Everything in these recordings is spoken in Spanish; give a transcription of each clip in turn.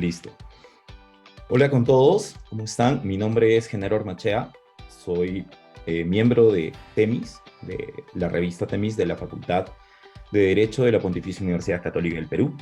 Listo. Hola con todos, ¿cómo están? Mi nombre es Genaro Ormachea, soy miembro de TEMIS, de la revista TEMIS de la Facultad de Derecho de la Pontificia Universidad Católica del Perú.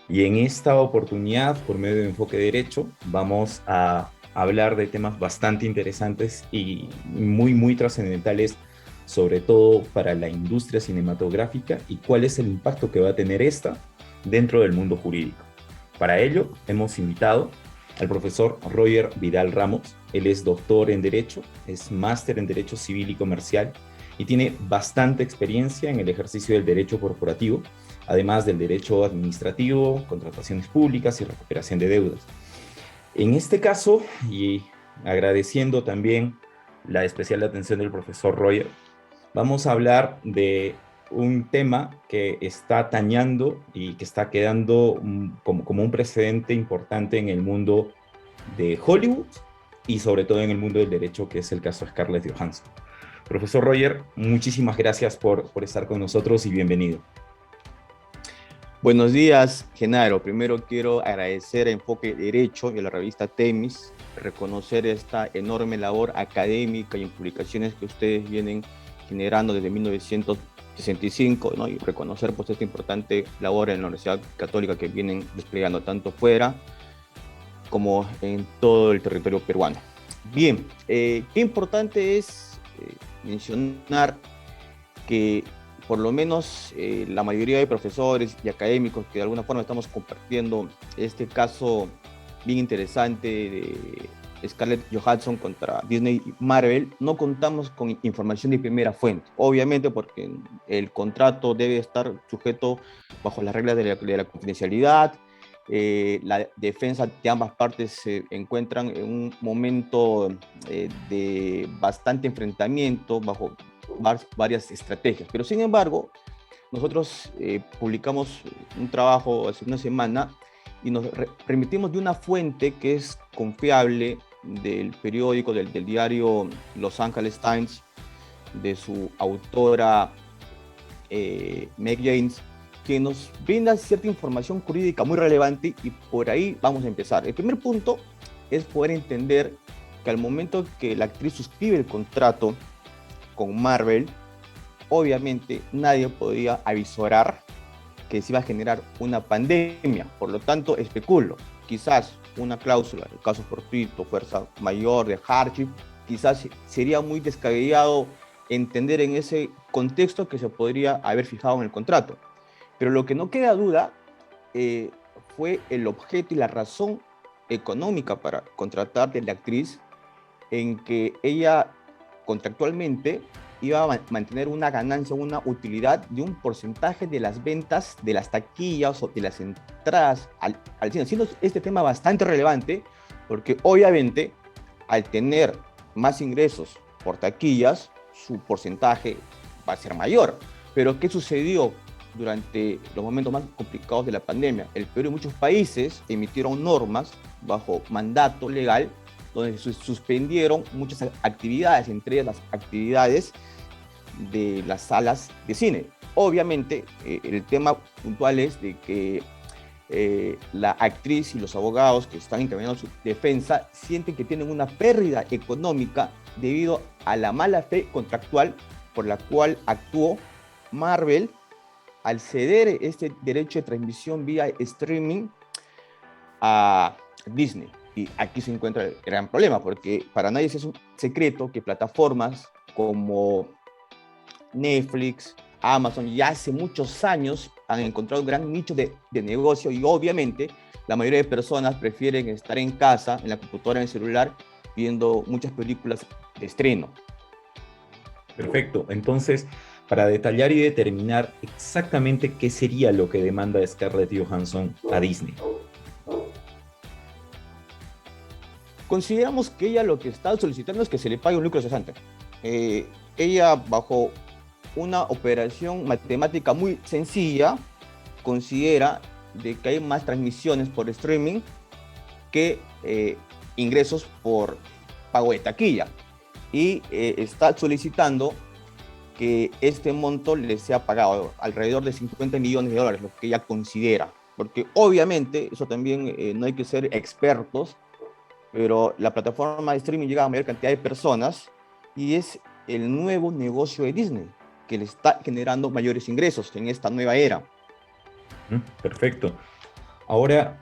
Y en esta oportunidad, por medio de Enfoque Derecho, vamos a hablar de temas bastante interesantes y muy trascendentales, sobre todo para la industria cinematográfica y cuál es el impacto que va a tener esta dentro del mundo jurídico. Para ello, hemos invitado al profesor Roger Vidal Ramos. Él es doctor en Derecho, es máster en Derecho Civil y Comercial y tiene bastante experiencia en el ejercicio del derecho corporativo, además del derecho administrativo, contrataciones públicas y recuperación de deudas. En este caso, y agradeciendo también la especial atención del profesor Roger, vamos a hablar de un tema que está tañando y que está quedando como un precedente importante en el mundo de Hollywood y sobre todo en el mundo del derecho, que es el caso de Scarlett Johansson. Profesor Roger, muchísimas gracias por estar con nosotros y bienvenido. Buenos días, Genaro. Primero quiero agradecer a Enfoque Derecho y a la revista TEMIS, reconocer esta enorme labor académica y en publicaciones que ustedes vienen generando desde 1965, ¿no? Y reconocer pues esta importante labor en la Universidad Católica que vienen desplegando tanto fuera como en todo el territorio peruano. Bien, qué importante es mencionar que por lo menos la mayoría de profesores y académicos que de alguna forma estamos compartiendo este caso bien interesante de Scarlett Johansson contra Disney y Marvel, no contamos con información de primera fuente, obviamente porque el contrato debe estar sujeto bajo las reglas de la confidencialidad. La defensa de ambas partes se encuentran en un momento de bastante enfrentamiento bajo varias estrategias. Pero sin embargo, nosotros publicamos un trabajo hace una semana y nos remitimos de una fuente que es confiable del periódico, del diario Los Angeles Times, de su autora Meg James, que nos brinda cierta información jurídica muy relevante y por ahí vamos a empezar. El primer punto es poder entender que al momento que la actriz suscribe el contrato con Marvel, obviamente nadie podía avisorar que se iba a generar una pandemia. Por lo tanto, especulo, quizás una cláusula, el caso fortuito, fuerza mayor, de hardship, quizás sería muy descabellado entender en ese contexto que se podría haber fijado en el contrato. Pero lo que no queda duda eh, fue el objeto y la razón económica para contratar de la actriz, en que ella contractualmente iba a mantener una ganancia, una utilidad de un porcentaje de las ventas de las taquillas o de las entradas al cine, siendo este tema bastante relevante porque obviamente al tener más ingresos por taquillas, su porcentaje va a ser mayor. Pero ¿qué sucedió durante los momentos más complicados de la pandemia? El Perú y muchos países emitieron normas bajo mandato legal donde se suspendieron muchas actividades, entre ellas las actividades de las salas de cine. Obviamente, el tema puntual es de que la actriz y los abogados que están encaminando su defensa sienten que tienen una pérdida económica debido a la mala fe contractual por la cual actuó Marvel al ceder este derecho de transmisión vía streaming a Disney. Y aquí se encuentra el gran problema, porque para nadie es un secreto que plataformas como Netflix, Amazon, ya hace muchos años han encontrado un gran nicho de negocio y obviamente la mayoría de personas prefieren estar en casa, en la computadora, en el celular, viendo muchas películas de estreno. Perfecto. Entonces, para detallar y determinar exactamente qué sería lo que demanda Scarlett Johansson a Disney. Consideramos que ella lo que está solicitando es que se le pague un lucro cesante. Ella, bajo una operación matemática muy sencilla, considera de que hay más transmisiones por streaming que ingresos por pago de taquilla. Y está solicitando que este monto le sea pagado alrededor de $50 millones, lo que ella considera. porque obviamente, eso también no hay que ser expertos, pero la plataforma de streaming llega a mayor cantidad de personas y es el nuevo negocio de Disney, que le está generando mayores ingresos en esta nueva era. Perfecto. Ahora,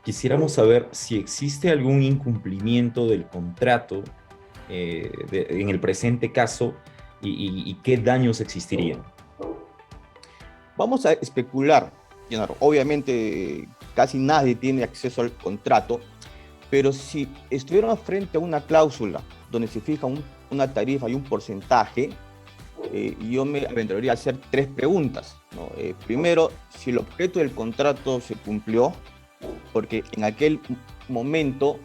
quisiéramos saber si existe algún incumplimiento del contrato en el presente caso y qué daños existirían. Vamos a especular, Gennaro. Obviamente, casi nadie tiene acceso al contrato, pero si estuviéramos frente a una cláusula donde se fija una tarifa y un porcentaje, yo me aventuraría a hacer tres preguntas, ¿no? Primero, si el objeto del contrato se cumplió, porque en aquel momento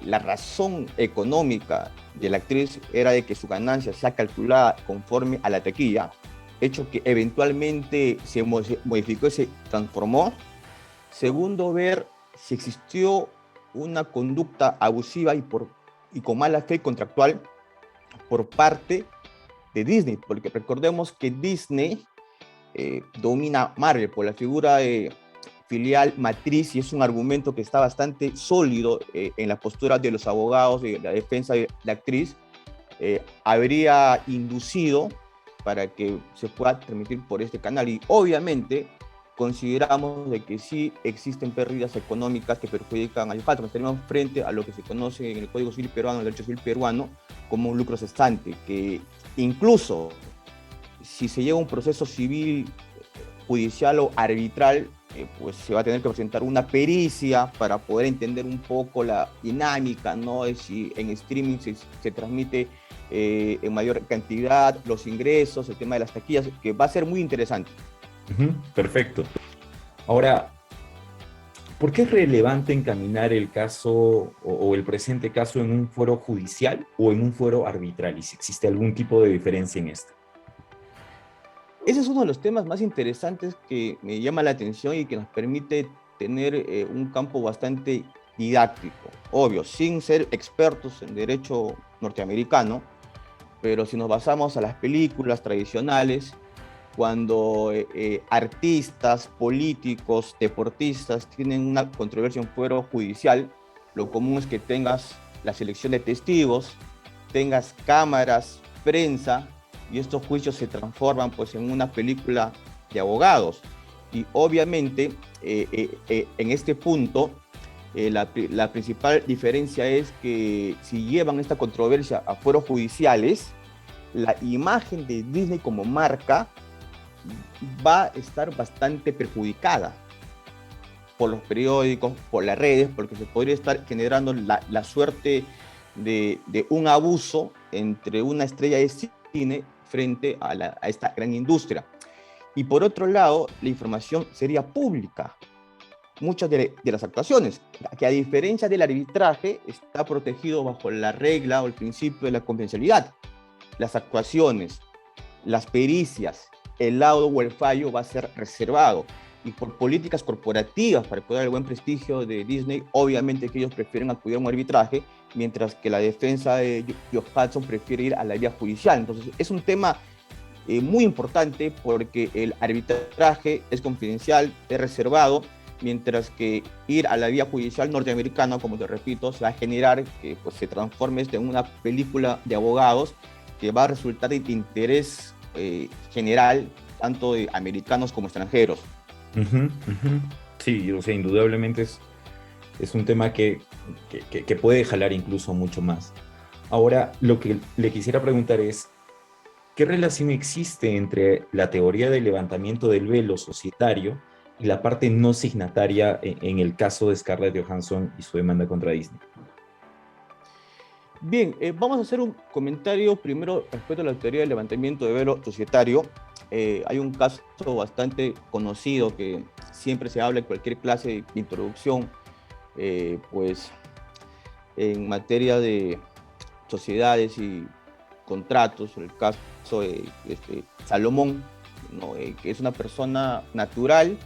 la razón económica de la actriz era de que su ganancia sea calculada conforme a la taquilla, hecho que eventualmente se modificó y se transformó. Segundo, ver si existió una conducta abusiva y con mala fe contractual por parte de Disney, porque recordemos que Disney domina Marvel por la figura de filial matriz, y es un argumento que está bastante sólido en la postura de los abogados de la defensa de la actriz. Habría inducido para que se pueda transmitir por este canal, y obviamente consideramos de que sí existen pérdidas económicas que perjudican al patrón. Tenemos frente a lo que se conoce en el Código Civil peruano, el derecho civil peruano, como un lucro cesante, que incluso si se llega a un proceso civil, judicial o arbitral, pues se va a tener que presentar una pericia para poder entender un poco la dinámica, ¿no? Si en streaming se transmite en mayor cantidad los ingresos, el tema de las taquillas, que va a ser muy interesante. Perfecto. Ahora, ¿por qué es relevante encaminar el caso o el presente caso en un foro judicial o en un foro arbitral? Y si existe algún tipo de diferencia en esto. Ese es uno de los temas más interesantes que me llama la atención y que nos permite tener un campo bastante didáctico. Obvio, sin ser expertos en derecho norteamericano, pero si nos basamos a las películas tradicionales, cuando artistas, políticos, deportistas tienen una controversia en fuero judicial, lo común es que tengas la selección de testigos, tengas cámaras, prensa, y estos juicios se transforman pues en una película de abogados. Y obviamente en este punto la principal diferencia es que si llevan esta controversia a fueros judiciales, la imagen de Disney como marca va a estar bastante perjudicada por los periódicos, por las redes, porque se podría estar generando la suerte de un abuso entre una estrella de cine frente a esta gran industria. Y por otro lado, la información sería pública. Muchas de las actuaciones, que a diferencia del arbitraje, está protegido bajo la regla o el principio de la confidencialidad. Las actuaciones, las pericias, el laudo o el fallo va a ser reservado. Y por políticas corporativas, para cuidar el buen prestigio de Disney, obviamente que ellos prefieren acudir a un arbitraje, mientras que la defensa de Josh Hudson prefiere ir a la vía judicial. Entonces, es un tema muy importante porque el arbitraje es confidencial, es reservado, mientras que ir a la vía judicial norteamericana, como te repito, se va a generar que pues, se transforme esto en una película de abogados que va a resultar de interés general, tanto de americanos como extranjeros. Sí, o sea, indudablemente es un tema que puede jalar incluso mucho más. Ahora, lo que le quisiera preguntar es, ¿qué relación existe entre la teoría del levantamiento del velo societario y la parte no signataria en el caso de Scarlett Johansson y su demanda contra Disney? Bien, vamos a hacer un comentario primero respecto a la teoría del levantamiento de velo societario. Hay un caso bastante conocido que siempre se habla en cualquier clase de introducción, pues en materia de sociedades y contratos, el caso de Salomón, ¿no? Que es una persona natural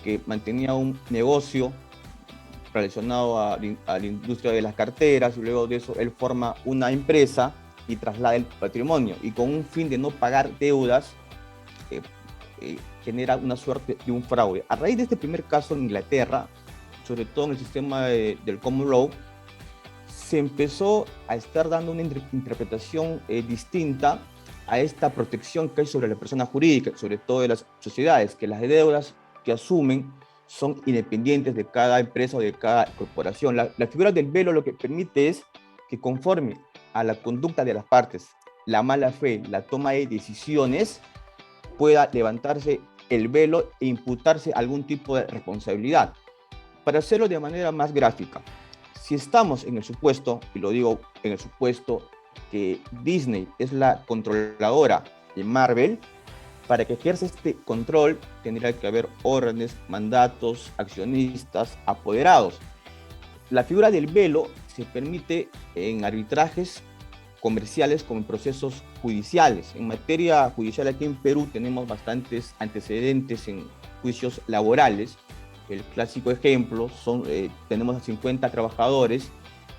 que mantenía un negocio relacionado a la industria de las carteras, y luego de eso él forma una empresa y traslada el patrimonio, y con un fin de no pagar deudas, genera una suerte de un fraude. A raíz de este primer caso en Inglaterra, sobre todo en el sistema del common law, se empezó a estar dando una interpretación distinta a esta protección que hay sobre la persona jurídica, sobre todo de las sociedades, que las deudas que asumen son independientes de cada empresa o de cada corporación. La figura del velo lo que permite es que conforme a la conducta de las partes, la mala fe, la toma de decisiones, pueda levantarse el velo e imputarse algún tipo de responsabilidad. Para hacerlo de manera más gráfica, si estamos en el supuesto, y lo digo en el supuesto, que Disney es la controladora de Marvel, para que ejerza este control tendría que haber órdenes, mandatos, accionistas, apoderados. La figura del velo se permite en arbitrajes comerciales como en procesos judiciales. En materia judicial aquí en Perú tenemos bastantes antecedentes en juicios laborales. El clásico ejemplo son, tenemos a 50 trabajadores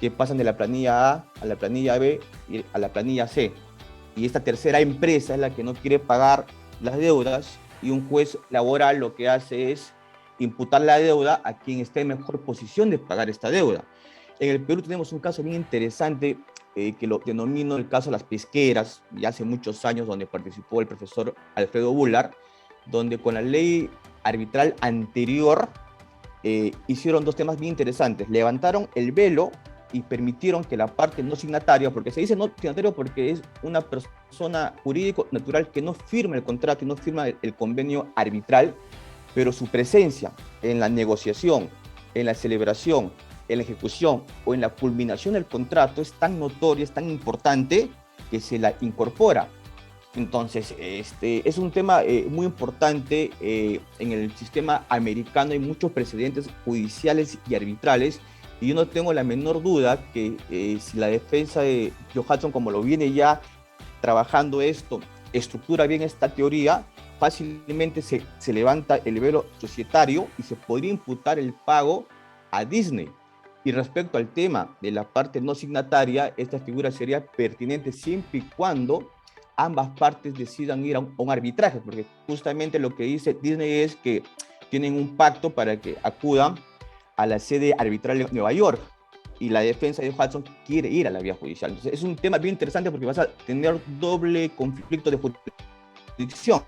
que pasan de la planilla A a la planilla B y a la planilla C. Y esta tercera empresa es la que no quiere pagar las deudas y un juez laboral lo que hace es imputar la deuda a quien esté en mejor posición de pagar esta deuda. En el Perú tenemos un caso bien interesante que lo denomino el caso de las pesqueras, ya hace muchos años, donde participó el profesor Alfredo Bular, donde con la ley arbitral anterior hicieron dos temas bien interesantes. Levantaron el velo y permitieron que la parte no signataria, porque se dice no signatario porque es una persona jurídico natural que no firma el contrato y no firma el convenio arbitral, pero su presencia en la negociación, en la celebración, en la ejecución o en la culminación del contrato es tan notoria, es tan importante que se la incorpora. Entonces, es un tema muy importante. En el sistema americano hay muchos precedentes judiciales y arbitrales, y yo no tengo la menor duda que si la defensa de Joe Hudson, como lo viene ya trabajando esto, estructura bien esta teoría, fácilmente se levanta el velo societario y se podría imputar el pago a Disney. Y respecto al tema de la parte no signataria, esta figura sería pertinente siempre y cuando ambas partes decidan ir a un arbitraje, porque justamente lo que dice Disney es que tienen un pacto para que acudan a la sede arbitral de Nueva York, y la defensa de Hudson quiere ir a la vía judicial. Entonces es un tema bien interesante porque vas a tener doble conflicto de jurisdicción,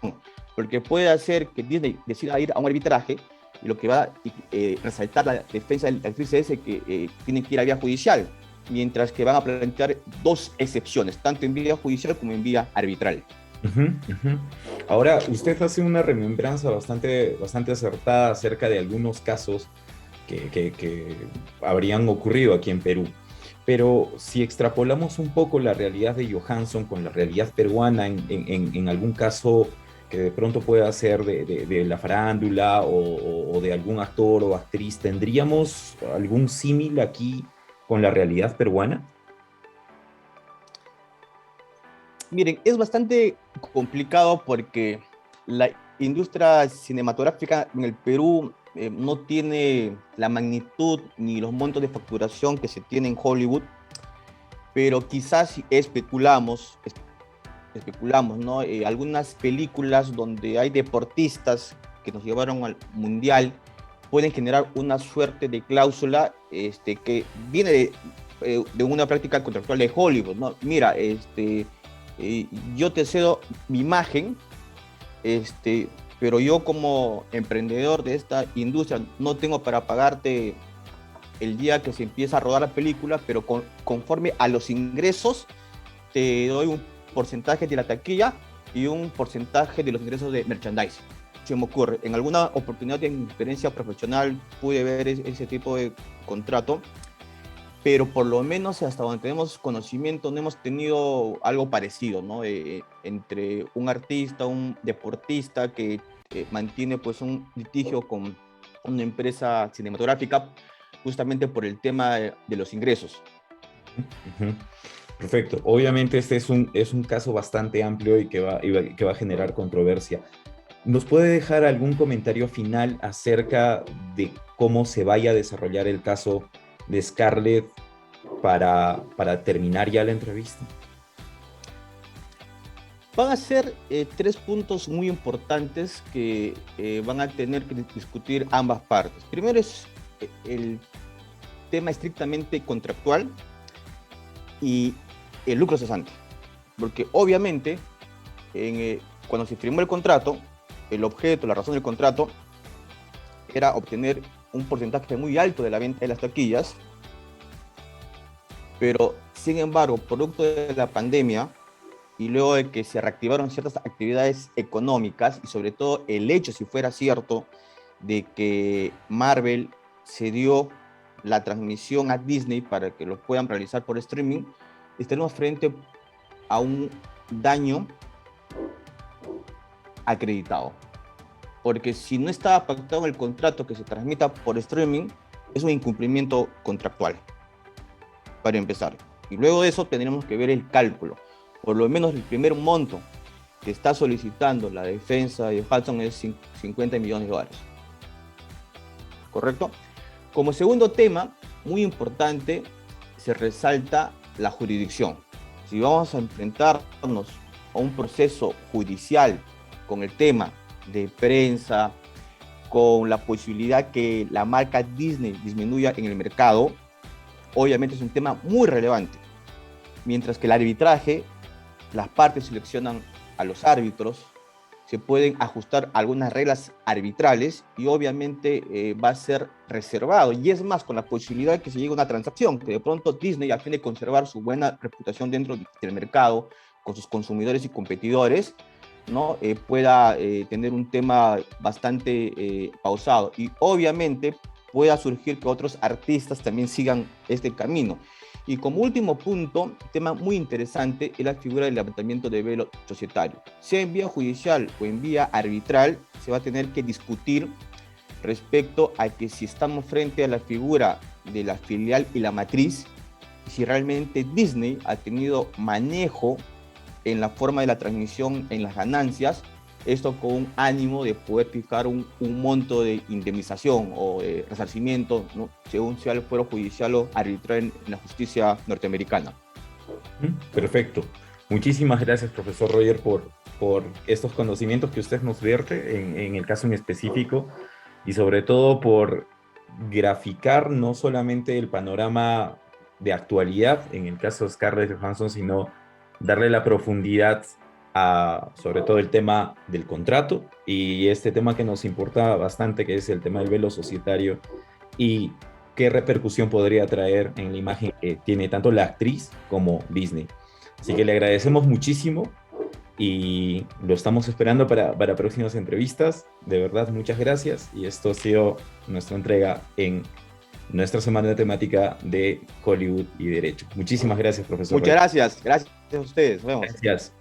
porque puede hacer que Disney decida ir a un arbitraje, y lo que va a resaltar la defensa del actriz es que tienen que ir a vía judicial, mientras que van a plantear dos excepciones, tanto en vía judicial como en vía arbitral. Ahora, usted hace una remembranza bastante acertada acerca de algunos casos que habrían ocurrido aquí en Perú. Pero si extrapolamos un poco la realidad de Johansson con la realidad peruana en algún caso que de pronto pueda ser de la farándula o de algún actor o actriz, ¿tendríamos algún símil aquí con la realidad peruana? Miren, es bastante complicado porque la industria cinematográfica en el Perú no tiene la magnitud ni los montos de facturación que se tiene en Hollywood, pero quizás si especulamos, ¿no? Algunas películas donde hay deportistas que nos llevaron al mundial pueden generar una suerte de cláusula que viene de una práctica contractual de Hollywood, ¿no? Mira, yo te cedo mi imagen, pero yo como emprendedor de esta industria no tengo para pagarte el día que se empieza a rodar la película, pero conforme a los ingresos te doy un porcentaje de la taquilla y un porcentaje de los ingresos de merchandising. Se me ocurre, en alguna oportunidad en mi experiencia profesional pude ver ese tipo de contrato, pero por lo menos hasta donde tenemos conocimiento no hemos tenido algo parecido, ¿no? Entre un artista, un deportista que mantiene pues un litigio con una empresa cinematográfica justamente por el tema de los ingresos. Perfecto. Obviamente este es un caso bastante amplio y que va a generar controversia. ¿Nos puede dejar algún comentario final acerca de cómo se vaya a desarrollar el caso de Scarlett para terminar ya la entrevista? Van a ser tres puntos muy importantes que van a tener que discutir ambas partes. Primero es el tema estrictamente contractual y el lucro cesante. Porque obviamente, cuando se firmó el contrato, el objeto, la razón del contrato, era obtener un porcentaje muy alto de la venta de las taquillas, pero sin embargo, producto de la pandemia y luego de que se reactivaron ciertas actividades económicas y sobre todo el hecho, si fuera cierto, de que Marvel cedió la transmisión a Disney para que lo puedan realizar por streaming, estaremos frente a un daño acreditado. Porque si no estaba pactado en el contrato que se transmita por streaming, es un incumplimiento contractual, para empezar. Y luego de eso tendremos que ver el cálculo. Por lo menos el primer monto que está solicitando la defensa de Hudson es 50 millones de dólares. ¿Correcto? Como segundo tema, muy importante, se resalta la jurisdicción. Si vamos a enfrentarnos a un proceso judicial con el tema de prensa, con la posibilidad que la marca Disney disminuya en el mercado, obviamente es un tema muy relevante. Mientras que el arbitraje, las partes seleccionan a los árbitros, se pueden ajustar algunas reglas arbitrales y obviamente va a ser reservado. Y es más, con la posibilidad de que se llegue a una transacción, que de pronto Disney, a fin de conservar su buena reputación dentro del mercado, con sus consumidores y competidores, ¿no? Pueda tener un tema bastante pausado. Y obviamente pueda surgir que otros artistas también sigan este camino. Y como último punto, tema muy interesante es la figura del levantamiento de velo societario. Sea en vía judicial o en vía arbitral, se va a tener que discutir respecto a que si estamos frente a la figura de la filial y la matriz, si realmente Disney ha tenido manejo en la forma de la transmisión en las ganancias, esto con un ánimo de poder fijar un monto de indemnización o de resarcimiento, ¿no? Según sea el fuero judicial o arbitral en la justicia norteamericana. Perfecto. Muchísimas gracias, profesor Roger, por estos conocimientos que usted nos vierte en el caso en específico y sobre todo por graficar no solamente el panorama de actualidad en el caso de Scarlett Johansson, sino darle la profundidad a sobre todo el tema del contrato y este tema que nos importa bastante, que es el tema del velo societario y qué repercusión podría traer en la imagen que tiene tanto la actriz como Disney. Así que le agradecemos muchísimo y lo estamos esperando para próximas entrevistas. De verdad, muchas gracias y esto ha sido nuestra entrega en nuestra semana de temática de Hollywood y Derecho. Muchísimas gracias, profesor. Muchas gracias. Gracias a ustedes. Nos vemos. Gracias.